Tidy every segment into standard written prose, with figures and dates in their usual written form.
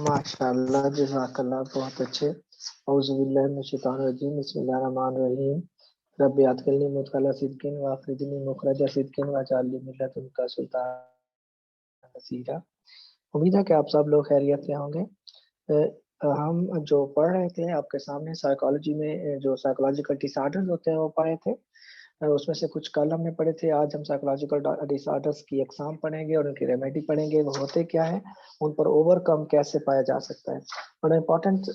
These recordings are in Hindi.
माशाअल्लाह, जज़ाकल्लाह, बहुत अच्छे। औज़ुबिल्लाहि मिनश्शैतानिर्रजीम, बिस्मिल्लाहिर्रहमानिर्रहीम। रब्बि अदखिलनी मुदखला सिद्क़िन व अखरिजनी मुखरज सिद्क़िन वजअलनी मिन लदुनका सुल्तान नसीरा। उम्मीद है कि आप सब लोग खैरियत से होंगे। हम जो पढ़ रहे थे आपके सामने साइकोलॉजी में जो साइकोलॉजिकल डिसऑर्डर्स होते हैं वो पढ़े थे। उसमें से कुछ कल हमने पढ़े थे। आज हम साइकोलॉजिकल डिसऑर्डर्स की अक़साम पढ़ेंगे और उनकी रेमेडी पढ़ेंगे, वो होते क्या है, उन पर ओवरकम कैसे पाया जा सकता है। बड़ा इंपॉर्टेंट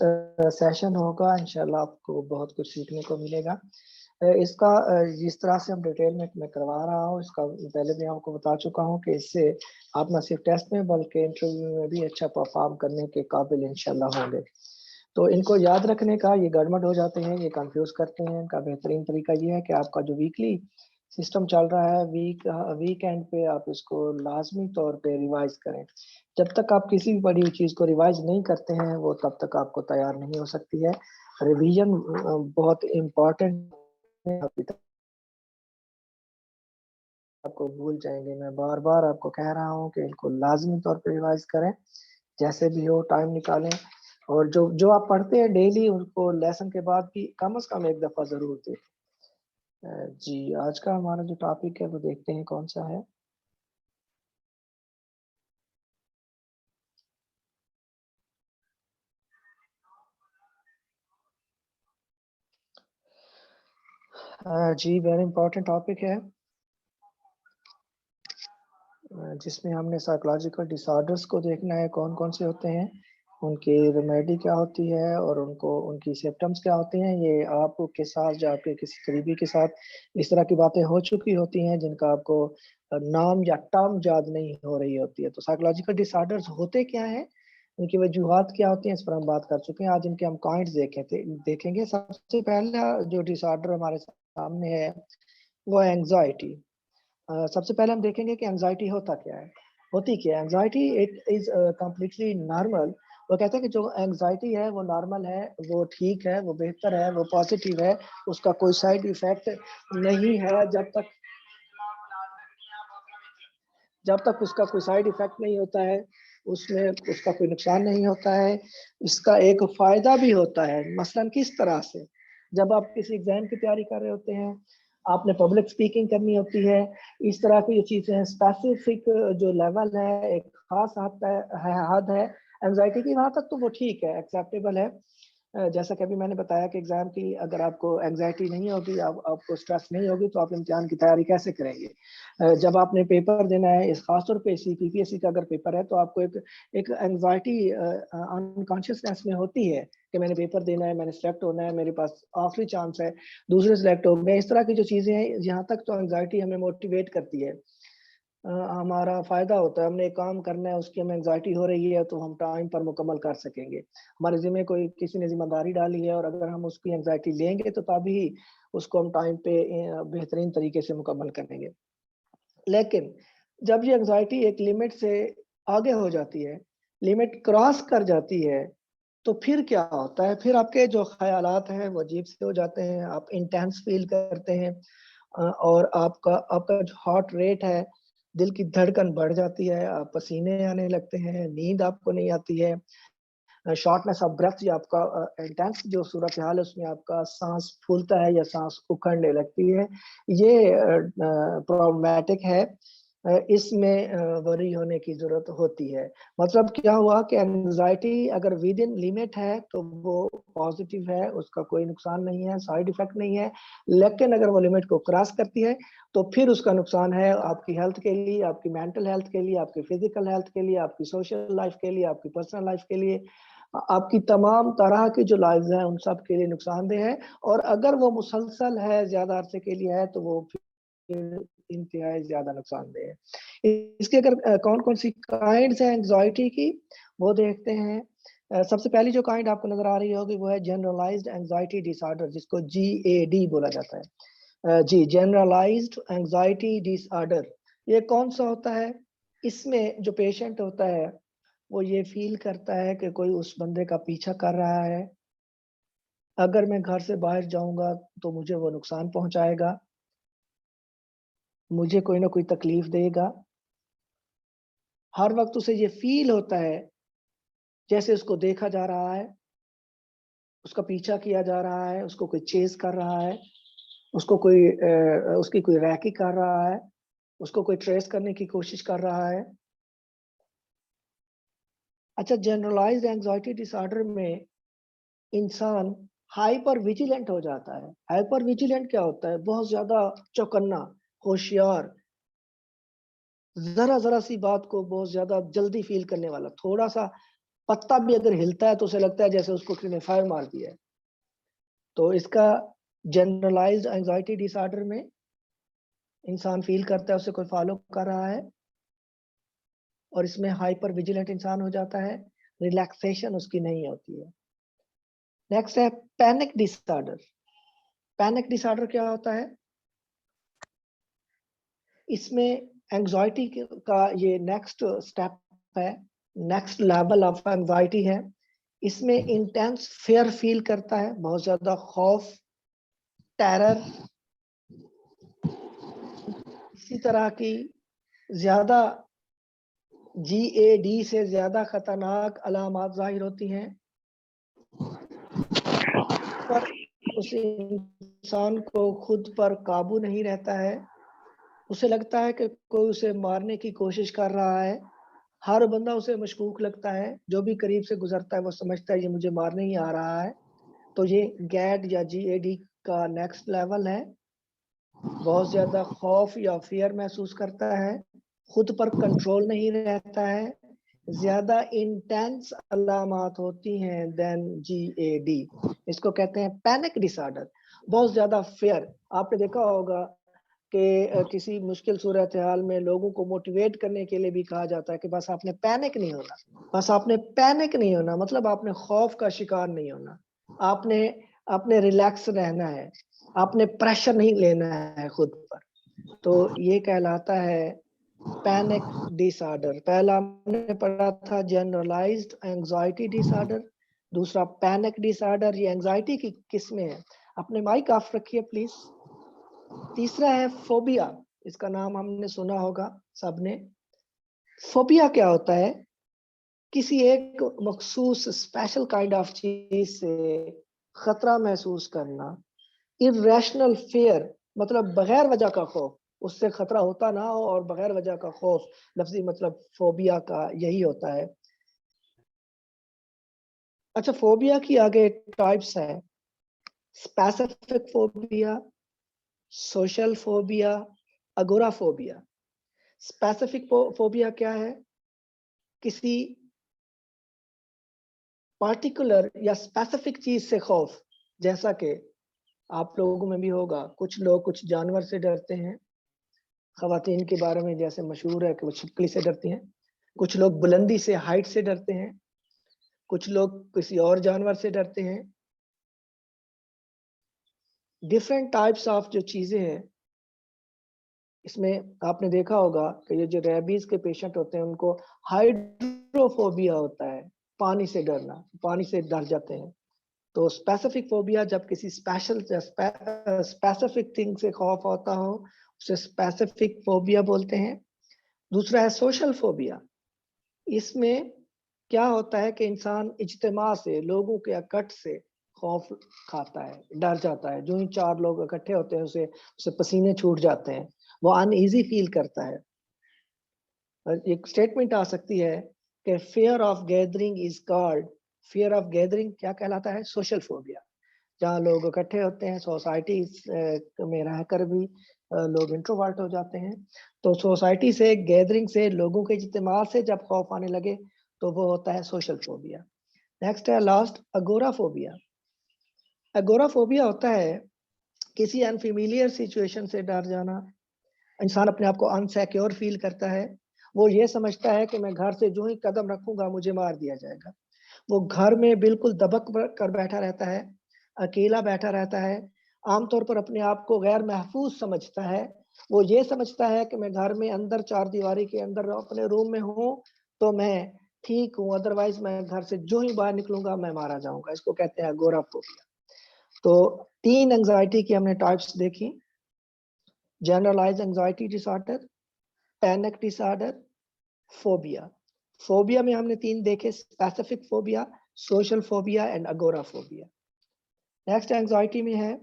सेशन होगा, इंशाल्लाह आपको बहुत कुछ सीखने को मिलेगा। इसका जिस तरह से हम डिटेल में मैं करवा रहा हूँ, इसका पहले भी आपको बता चुका हूँ कि इससे आप न सिर्फ टेस्ट में बल्कि इंटरव्यू में भी अच्छा परफॉर्म करने के काबिल इंशाल्लाह होंगे। तो इनको याद रखने का, ये गड़बड़ हो जाते हैं, ये कंफ्यूज करते हैं। इनका बेहतरीन तरीका ये है कि आपका जो वीकली सिस्टम चल रहा है, वीकेंड पे आप इसको लाजमी तौर पे रिवाइज करें। जब तक आप किसी भी पढ़ी हुई चीज़ को रिवाइज नहीं करते हैं, वो तब तक आपको तैयार नहीं हो सकती है। रिवीजन बहुत इम्पोर्टेंट है। आपको भूल जाएंगे। मैं बार बार आपको कह रहा हूँ कि इनको लाजमी तौर पे रिवाइज करें, जैसे भी हो टाइम निकालें। और जो जो आप पढ़ते हैं डेली, उनको लेसन के बाद भी कम से कम एक दफ़ा ज़रूर देखें। जी, आज का हमारा जो टॉपिक है वो देखते हैं कौन सा है। जी, वेरी इंपॉर्टेंट टॉपिक है, जिसमें हमने साइकोलॉजिकल डिसऑर्डर्स को देखना है, कौन कौन से होते हैं, उनकी रेमेडी क्या होती है और उनको उनकी सिम्टम्स क्या होते हैं। ये आपके साथ या आपके किसी करीबी के साथ इस तरह की बातें हो चुकी होती हैं जिनका आपको नाम या टर्म याद नहीं हो रही होती है। तो साइकोलॉजिकल डिसऑर्डर्स होते क्या हैं, उनकी वजूहात क्या होती हैं, इस पर हम बात कर चुके हैं। आज इनके हम काइंड्स देखेंगे। सबसे पहला जो डिसऑर्डर हमारे सामने है वो है एंग्जाइटी। सबसे पहले हम देखेंगे कि एंग्जाइटी होता क्या है, होती क्या है। Anxiety it is completely normal. वो कहते हैं कि जो एंग्जाइटी है वो नॉर्मल है, वो ठीक है, वो बेहतर है, वो पॉजिटिव है, उसका कोई साइड इफेक्ट नहीं है। जब तक उसका कोई साइड इफेक्ट नहीं होता है, उसमें उसका कोई नुकसान नहीं होता है। इसका एक फायदा भी होता है। मसलन किस तरह से, जब आप किसी एग्जाम की तैयारी कर रहे होते हैं, आपने पब्लिक स्पीकिंग करनी होती है, इस तरह की जो चीजें स्पेसिफिक जो लेवल है, एक खास हद है एंजाइटी की, वहां तक तो वो ठीक है, एक्सेप्टेबल है। जैसा कि अभी मैंने बताया कि एग्जाम की अगर आपको एंजाइटी नहीं होगी, आपको स्ट्रेस नहीं होगी, तो आप इम्तिहान की तैयारी कैसे करेंगे। जब आपने पेपर देना है, इस खासतौर पे सीपीपीएससी का अगर पेपर है, तो आपको एक एंजाइटी अनकॉन्शियसनेस में होती है कि मैंने पेपर देना है, मैंने सेलेक्ट होना है, मेरे पास आखिरी चांस है, दूसरे सेलेक्ट हो गए। इस तरह की जो चीजें हैं, यहाँ तक तो एंजाइटी हमें मोटिवेट करती है, हमारा फायदा होता है। हमने एक काम करना है, उसकी हमें एंजाइटी हो रही है, तो हम टाइम पर मुकम्मल कर सकेंगे। हमारे जिम्मे कोई किसी ने जिम्मेदारी डाली है और अगर हम उसकी एंजाइटी लेंगे तो तभी उसको हम टाइम पे बेहतरीन तरीके से मुकम्मल करेंगे। लेकिन जब ये एंजाइटी एक लिमिट से आगे हो जाती है, लिमिट क्रॉस कर जाती है, तो फिर क्या होता है, फिर आपके जो ख्यालात हैं वो अजीब से हो जाते हैं, आप इंटेंस फील करते हैं, और आपका आपका जो हार्ट रेट है, दिल की धड़कन बढ़ जाती है, आप पसीने आने लगते हैं, नींद आपको नहीं आती है, शॉर्टनेस ऑफ ब्रेथ, जो आपका इंटेंस जो सूरत हाल है उसमें आपका सांस फूलता है या सांस उखड़ने लगती है। ये प्रॉब्लमेटिक है। इसमें वरी होने की जरूरत होती है। मतलब क्या हुआ कि एंजाइटी अगर विद इन लिमिट है तो वो पॉजिटिव है, उसका कोई नुकसान नहीं है, साइड इफेक्ट नहीं है। लेकिन अगर वो लिमिट को क्रॉस करती है तो फिर उसका नुकसान है आपकी हेल्थ के लिए, आपकी मेंटल हेल्थ के लिए, आपकी फिजिकल हेल्थ के लिए, आपकी सोशल लाइफ के लिए, आपकी पर्सनल लाइफ के लिए, आपकी तमाम तरह की जो लाइव्स हैं उन सब के लिए नुकसानदेह है। और अगर वो मुसलसल है, ज्यादा अरसे के लिए है, तो वो फिर इंतहाई ज्यादा नुकसानदेह है। इसके अगर कौन कौन सी काइंड्स हैं एंग्जाइटी की, वो देखते हैं। सबसे पहली जो काइंड आपको नजर आ रही होगी वो है जनरलाइज्ड एंजाइटी डिसऑर्डर, जिसको जीएडी बोला जाता है। जी, जनरलाइज्ड एंजाइटी डिसऑर्डर, ये कौन सा होता है। इसमें जो पेशेंट होता है वो ये फील करता है कि कोई उस बंदे का पीछा कर रहा है, अगर मैं घर से बाहर जाऊंगा तो मुझे वो नुकसान पहुंचाएगा, मुझे कोई ना कोई तकलीफ देगा। हर वक्त उसे ये फील होता है जैसे उसको देखा जा रहा है, उसका पीछा किया जा रहा है, उसको कोई चेस कर रहा है, उसको कोई उसकी कोई रैकी कर रहा है, उसको कोई ट्रेस करने की कोशिश कर रहा है। अच्छा, जनरलाइज्ड एंजाइटी डिसऑर्डर में इंसान हाइपर विजिलेंट हो जाता है। हाइपर विजिलेंट क्या होता है? बहुत ज्यादा चौकन्ना, होशियार, जरा जरा सी बात को बहुत ज्यादा जल्दी फील करने वाला। थोड़ा सा पत्ता भी अगर हिलता है तो उसे लगता है जैसे उसको किसी ने फायर मार दिया है। तो इसका जनरलाइज्ड एंजाइटी डिसऑर्डर में इंसान फील करता है उसे कोई फॉलो कर रहा है, और इसमें हाइपर विजिलेंट इंसान हो जाता है, रिलैक्सेशन उसकी नहीं होती है। नेक्स्ट है पैनिक डिसऑर्डर। पैनिक डिसऑर्डर क्या होता है? इसमें एंजाइटी का ये नेक्स्ट स्टेप है, नेक्स्ट लेवल ऑफ एंजाइटी है। इसमें इंटेंस फेयर फील करता है, बहुत ज्यादा खौफ, टेरर, इसी तरह की ज्यादा GAD से ज्यादा खतरनाक अलामात जाहिर होती हैं। पर उस इंसान को खुद पर काबू नहीं रहता है, उसे लगता है कि कोई उसे मारने की कोशिश कर रहा है, हर बंदा उसे मशकूक लगता है, जो भी करीब से गुजरता है वो समझता है ये मुझे मारने ही आ रहा है। तो ये गैड या GAD का नेक्स्ट लेवल है। बहुत ज्यादा खौफ या फियर महसूस करता है, खुद पर कंट्रोल नहीं रहता है, ज्यादा इंटेंस अलामात होती हैं देन GAD। इसको कहते हैं पैनिक डिसऑर्डर। बहुत ज्यादा फियर। आपने देखा होगा कि किसी मुश्किल सूरत हाल में लोगों को मोटिवेट करने के लिए भी कहा जाता है कि बस आपने पैनिक नहीं होना, बस आपने पैनिक नहीं होना, मतलब आपने खौफ का शिकार नहीं होना, आपने आपने रिलैक्स रहना है, आपने प्रेशर नहीं लेना है खुद पर। तो ये कहलाता है पैनिक डिसऑर्डर। पहला हमने पढ़ा था जनरलाइज्ड एंजाइटी डिसऑर्डर, दूसरा पैनिक डिसऑर्डर। ये एंजाइटी की किस्में हैं। अपने माइक ऑफ रखिए प्लीज। तीसरा है फोबिया। इसका नाम हमने सुना होगा सबने। फोबिया क्या होता है? किसी एक मखसूस स्पेशल काइंड ऑफ चीज से खतरा महसूस करना, इरेशनल फियर, मतलब बगैर वजह का खौफ, उससे खतरा होता ना हो और बगैर वजह का खौफ, लफ्जी मतलब फोबिया का यही होता है। अच्छा, फोबिया की आगे टाइप्स है, specific phobia, social phobia, agoraphobia. Specific phobia क्या है? किसी पार्टिकुलर या स्पेसिफिक चीज से खौफ, जैसा कि आप लोगों में भी होगा, कुछ लोग कुछ जानवर से डरते हैं, खवातीन के बारे में जैसे मशहूर है कि वो छिपकली से डरती हैं, कुछ लोग बुलंदी से, हाइट से डरते हैं, कुछ लोग किसी और जानवर से डरते हैं। डिफरेंट टाइप्स ऑफ जो चीजें हैं, इसमें आपने देखा होगा कि ये जो रेबीज के पेशेंट होते हैं उनको हाइड्रोफोबिया होता है, पानी से डरना, पानी से डर जाते हैं। तो स्पेसिफिक फोबिया जब किसी स्पेसिफिक थिंग से खौफ होता हो उसे स्पेसिफिक फोबिया बोलते हैं। दूसरा है सोशल फोबिया। इसमें क्या होता है कि इंसान इज्तिमा से, लोगों के इकट्ठ से खौफ खाता है, डर जाता है। जो ही 4 लोग इकट्ठे होते हैं उसे उसे पसीने छूट जाते हैं, वो अनईजी फील करता है। एक स्टेटमेंट आ सकती है कि fear of gathering is called, fear of gathering क्या कहलाता है? Social phobia. जहाँ लोग इकट्ठे होते हैं, सोसाइटी में रहकर भी लोग इंट्रोवर्ट हो जाते हैं। तो सोसाइटी से, गैदरिंग से, लोगों के इज्तिमा से जब खौफ आने लगे तो वो होता है सोशल फोबिया। नेक्स्ट है लास्ट, अगोराफोबिया। अगोराफोबिया होता है किसी अनफेमिलियर सिचुएशन से डर जाना। इंसान अपने आप को अनसिक्योर फील करता है, वो ये समझता है कि मैं घर से जो ही कदम रखूंगा मुझे मार दिया जाएगा। वो घर में बिल्कुल दबक कर बैठा रहता है, अकेला बैठा रहता है, आमतौर पर अपने आप को गैर महफूज समझता है। वो ये समझता है कि मैं घर में अंदर 4 दीवारी के अंदर अपने रूम में हूँ तो मैं ठीक हूँ, अदरवाइज मैं घर से जो ही बाहर निकलूंगा मैं मारा जाऊंगा। इसको कहते हैं अगोराफोबिया। तो 3 एंजाइटी की हमने टाइप्स देखी, generalize anxiety disorder, panic disorder, phobia. Phobia में हमने 3 देखे, specific phobia, social phobia and agoraphobia. Next anxiety में है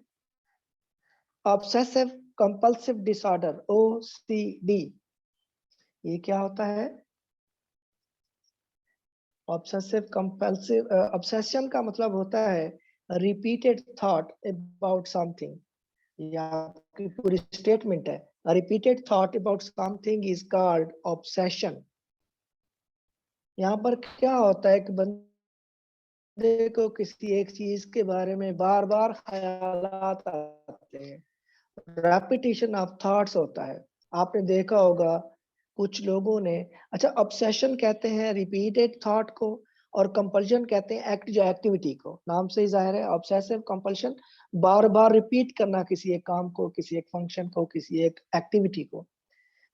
ऑब्सेसिव कंपल्सिव डिसऑर्डर, OCD। ये क्या होता है? ऑब्सेसिव कंपल्सिव, ऑब्सेशन का मतलब होता है रिपीटेड थॉट अबाउट समथिंग, या आपकी पूरी स्टेटमेंट है repeated thought about something is called obsession. यहाँ पर क्या होता है कि बंदे को किसी एक चीज के बारे में बार बार ख्यालात आते हैं, रेपिटेशन ऑफ थॉट्स होता है। आपने देखा होगा कुछ लोगों ने, अच्छा ऑब्सेशन कहते हैं रिपीटेड थॉट को, और कंपल्शन कहते हैं एक्ट जो एक्टिविटी को। नाम से ही जाहिर है, ऑब्सेसिव कंपल्शन बार बार रिपीट करना किसी एक काम को, किसी एक फंक्शन को, किसी एक एक्टिविटी को।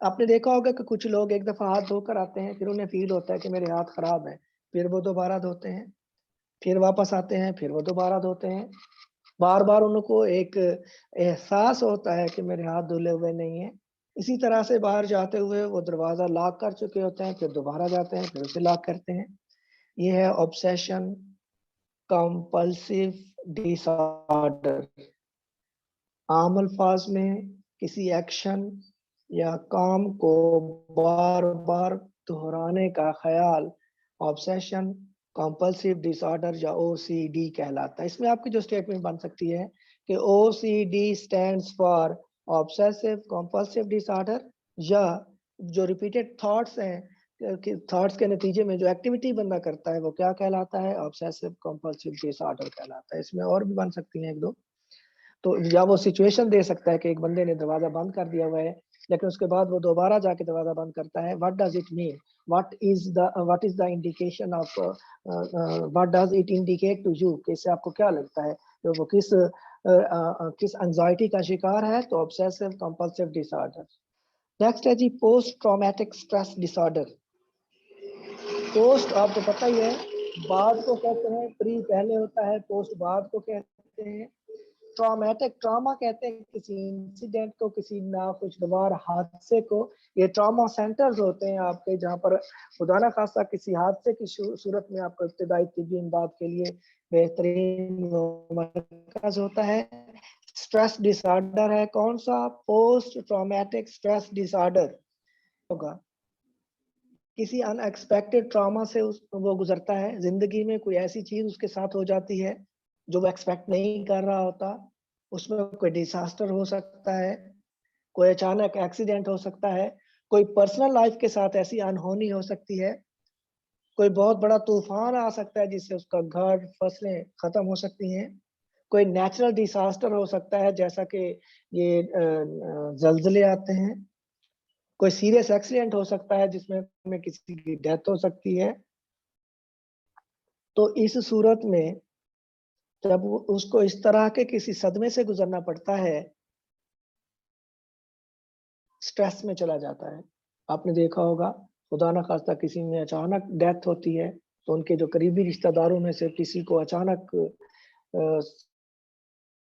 आपने देखा होगा कि कुछ लोग एक दफा हाथ धोकर आते हैं, फिर उन्हें फील होता है कि मेरे हाथ खराब है, फिर वो दोबारा धोते हैं, फिर वापस आते हैं, फिर वो दोबारा धोते हैं। बार बार उनको एक एहसास होता है कि मेरे हाथ धुले हुए नहीं है। इसी तरह से बाहर जाते हुए वो दरवाजा लॉक कर चुके होते हैं, फिर दोबारा जाते हैं, फिर उसे लॉक करते हैं। ये है ऑब्सेशन कंपल्सिव डिसऑर्डर। आम अल्फाज में किसी एक्शन या काम को बार बार दोहराने का ख्याल ऑब्सेशन कंपल्सिव डिसऑर्डर या OCD कहलाता है। इसमें आपकी जो स्टेटमेंट बन सकती है कि OCD stands for obsessive compulsive disorder, या जो रिपीटेड थॉट्स हैं कि थॉट्स के नतीजे में जो एक्टिविटी बंदा करता है वो क्या कहलाता है? ऑब्सेसिव कंपल्सिव डिसऑर्डर कहलाता है। इसमें और भी बन सकती हैं एक दो। तो या वो सिचुएशन दे सकता है कि एक बंदे ने दरवाजा बंद कर दिया हुआ है, लेकिन उसके बाद वो दोबारा जाके दरवाजा बंद करता है। What does it mean? What is the indication of, what does it indicate to you? इससे आपको क्या लगता है तो वो किस एंजाइटी का शिकार है? तो ऑब्सेसिव कंपल्सिव डिसऑर्डर। नेक्स्ट है जी post traumatic stress disorder. Post आपको पता ही है, बाद को कहते हैं, प्री पहले होता है, पोस्ट बाद को कहते हैं। ट्रॉमेटिक, ट्रॉमा कहते हैं किसी इंसिडेंट को, किसी नाखुशगवार हादसे को। ये ट्रॉमा सेंटर्स होते हैं आपके, जहाँ पर खुदा ना खास्ता किसी हादसे की सूरत में आपको इब्तदाई तिब्बी इमदाद के लिए बेहतरीन मरकज होता है। स्ट्रेस डिसऑर्डर है कौन सा? पोस्ट ट्रॉमेटिक स्ट्रेस डिसऑर्डर होगा। किसी अनएक्सपेक्टेड ट्रॉमा से वो गुजरता है, जिंदगी में कोई ऐसी चीज उसके साथ हो जाती है जो वो एक्सपेक्ट नहीं कर रहा होता। उसमें कोई डिजास्टर हो सकता है, कोई अचानक एक्सीडेंट हो सकता है, कोई पर्सनल लाइफ के साथ ऐसी अनहोनी हो सकती है, कोई बहुत बड़ा तूफान आ सकता है जिससे उसका घर, फसलें खत्म हो सकती हैं, कोई नेचुरल डिजास्टर हो सकता है जैसा कि ये जलजले आते हैं, कोई सीरियस एक्सीडेंट हो सकता है जिसमें किसी की डेथ हो सकती है। तो इस सूरत में जब उसको इस तरह के किसी सदमे से गुजरना पड़ता है, स्ट्रेस में चला जाता है। आपने देखा होगा खुदा ना खास्ता किसी में अचानक डेथ होती है, तो उनके जो करीबी रिश्तेदारों में से किसी को अचानक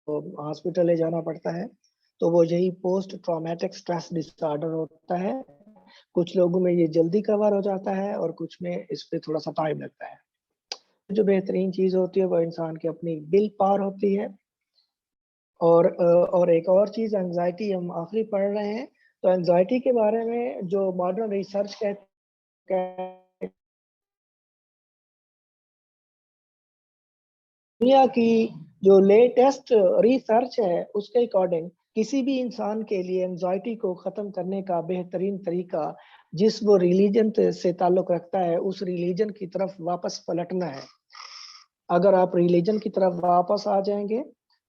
हॉस्पिटल ले जाना पड़ता है, तो वो यही पोस्ट ट्रॉमेटिक स्ट्रेस डिसऑर्डर होता है। कुछ लोगों में ये जल्दी कवर हो जाता है और कुछ में इस पे थोड़ा सा टाइम लगता है। जो बेहतरीन चीज होती है वो इंसान की अपनी विल पावर होती है। और एक और चीज एंजाइटी, हम आखिरी पढ़ रहे हैं, तो एंजाइटी के बारे में जो मॉडर्न रिसर्च कहते, दुनिया की जो लेटेस्ट रिसर्च है उसके अकॉर्डिंग किसी भी इंसान के लिए एंजाइटी को खत्म करने का बेहतरीन तरीका जिस वो रिलीजन से ताल्लुक रखता है उस रिलीजन की तरफ वापस पलटना है। अगर आप रिलीजन की तरफ वापस आ जाएंगे,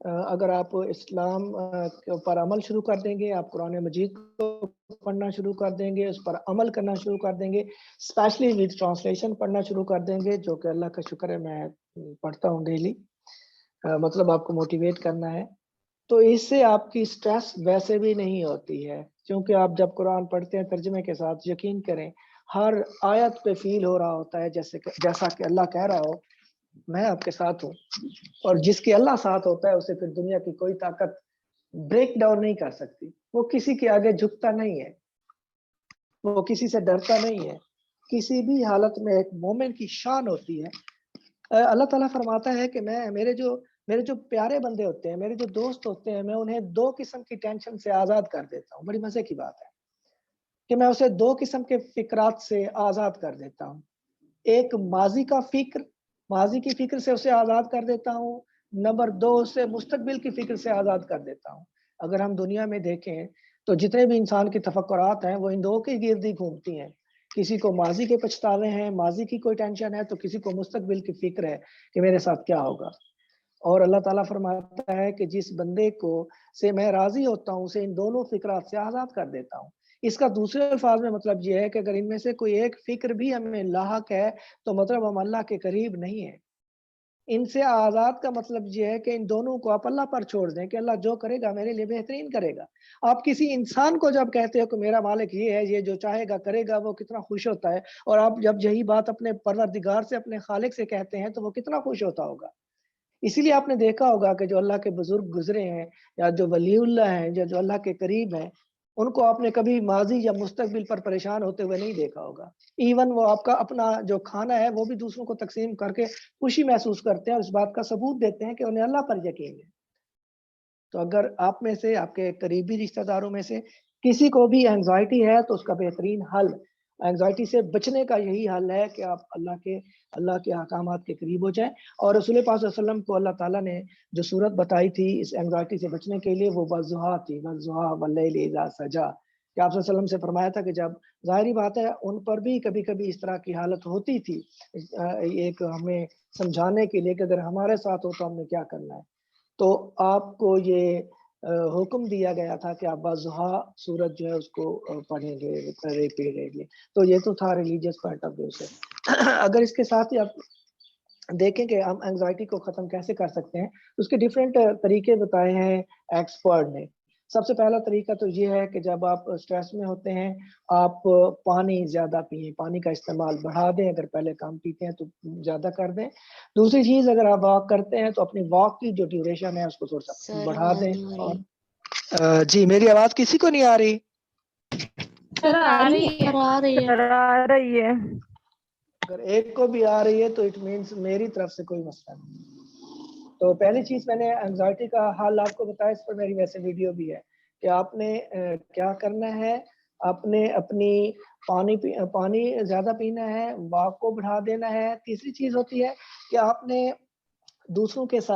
अगर आप इस्लाम के ऊपर अमल शुरू कर देंगे, आप कुरान मजीद को पढ़ना शुरू कर देंगे, उस पर अमल करना शुरू कर देंगे, स्पेशली विद ट्रांसलेशन पढ़ना शुरू कर देंगे, जो कि अल्लाह का शुक्र है मैं पढ़ता हूँ डेली, मतलब आपको मोटिवेट करना है, तो इससे आपकी स्ट्रेस वैसे भी नहीं होती है। क्योंकि आप जब कुरान पढ़ते हैं तर्जुमे के साथ, यकीन करें हर आयत पे फील हो रहा होता है जैसा कि अल्लाह कह रहा हो, मैं आपके साथ हूँ। और जिसके अल्लाह साथ होता है, उसे फिर दुनिया की कोई ताकत ब्रेक डाउन नहीं कर सकती। वो किसी के आगे झुकता नहीं है, वो किसी से डरता नहीं है। किसी भी हालत में एक मोमिन की शान होती है। अल्लाह ताला फरमाता है कि मेरे जो प्यारे बंदे होते हैं, मेरे जो दोस्त होते हैं, मैं उन्हें 2 किस्म की टेंशन से आज़ाद कर देता हूँ। बड़ी मज़े की बात है कि मैं उसे 2 किस्म के फ़िक्रात से आज़ाद कर देता हूँ। एक माज़ी की फ़िक्र से उसे आज़ाद कर देता हूँ। नंबर 2 उसे मुस्तकबिल की फ़िक्र से आज़ाद कर देता हूँ। अगर हम दुनिया में देखें, तो जितने भी इंसान की तफ़क्कुरात हैं, वो इन 2 के गिर्द ही घूमती हैं। किसी को माज़ी के पछतावे हैं, माज़ी की कोई टेंशन है, तो किसी को मुस्तकबिल की फ़िक्र है कि मेरे साथ क्या होगा। और अल्लाह ताला फरमाता है कि जिस बंदे को से मैं राज़ी होता हूँ, उसे इन दोनों फ़िक्रात से आज़ाद कर देता हूँ। इसका दूसरे अल्फ़ाज़ में मतलब ये है कि अगर इनमें से कोई एक फ़िक्र भी हमें लाहक है, तो मतलब हम अल्लाह के करीब नहीं हैं। इनसे आज़ाद का मतलब ये है कि इन दोनों को आप अल्लाह पर छोड़ दें कि अल्लाह जो करेगा मेरे लिए बेहतरीन करेगा। आप किसी इंसान को जब कहते हो कि मेरा मालिक ये है, ये जो चाहेगा करेगा, वो कितना खुश होता है, और आप जब यही बात अपने परवरदिगार से, अपने खालिक से कहते हैं, तो वो कितना खुश होता होगा। इसीलिए आपने देखा होगा कि जो अल्लाह के बुज़ुर्ग गुज़रे हैं, या जो वलीउल्लाह हैं, जो अल्लाह के करीब हैं, उनको आपने कभी माज़ी या मुस्तकबिल पर परेशान होते हुए नहीं देखा होगा। इवन वो आपका अपना जो खाना है, वो भी दूसरों को तक़सीम करके खुशी महसूस करते हैं और इस बात का सबूत देते हैं कि उन्हें अल्लाह पर यकीन है। तो अगर आप में से, आपके करीबी रिश्तेदारों में से किसी को भी एंग्ज़ायटी है, तो उसका बेहतरीन हल, एंग्ज़ायटी से बचने का यही हल है कि आप अल्लाह के अहकामात के करीब हो जाएँ। और रसूल पाक सल्लल्लाहु अलैहि वसल्लम को अल्लाह ताला ने जो सूरत बताई थी इस एंग्ज़ायटी से बचने के लिए, वो वज़्ज़ुहा थी, वज़्ज़ुहा वल्लैलि इज़ा सजा। कि आप सल्लल्लाहु अलैहि वसल्लम से फरमाया था कि जब ज़ाहिर-सी बात है, उन पर भी कभी-कभी इस तरह की हालत होती थी। एक हमें समझाने के लिए कि अगर हमारे साथ हो तो हमने क्या करना है। तो आपको ये हुक्म दिया गया था कि आप वज़्ज़ुहा सूरत जो है उसको पढ़ेंगे, पढ़ेंगे। तो ये तो था रिलीजियस पॉइंट ऑफ व्यू से। अगर इसके साथ ही आप देखें कि हम एंग्ज़ायटी को ख़त्म कैसे कर सकते हैं, उसके डिफरेंट तरीके बताए हैं एक्सपर्ट ने। सबसे पहला तरीका तो ये है कि जब आप स्ट्रेस में होते हैं, आप पानी ज़्यादा पिएँ, पानी का इस्तेमाल बढ़ा दें, अगर पहले कम पीते हैं तो ज़्यादा कर दें। दूसरी चीज़, अगर आप वॉक करते हैं, तो अपनी वॉक की जो ड्यूरेशन है उसको थोड़ा-सा सर बढ़ा आवाज़ दें। नहीं आ और रही। जी, मेरी आवाज़ किसी को नहीं आ रही? सर आ रही है। सर आ रही है। सर आ रही है। अगर एक को भी आ रही है, तो इट मीन्स मेरी तरफ से कोई मसला नहीं। तो पहली चीज़ मैंने एंग्ज़ायटी का हल आपको बताया, इस पर मेरी वैसे वीडियो भी है कि आपने क्या करना है, आपने अपनी पानी ज़्यादा पीना है, वॉक को बढ़ा देना है। तीसरी चीज़ होती है कि आपने दूसरों के साथ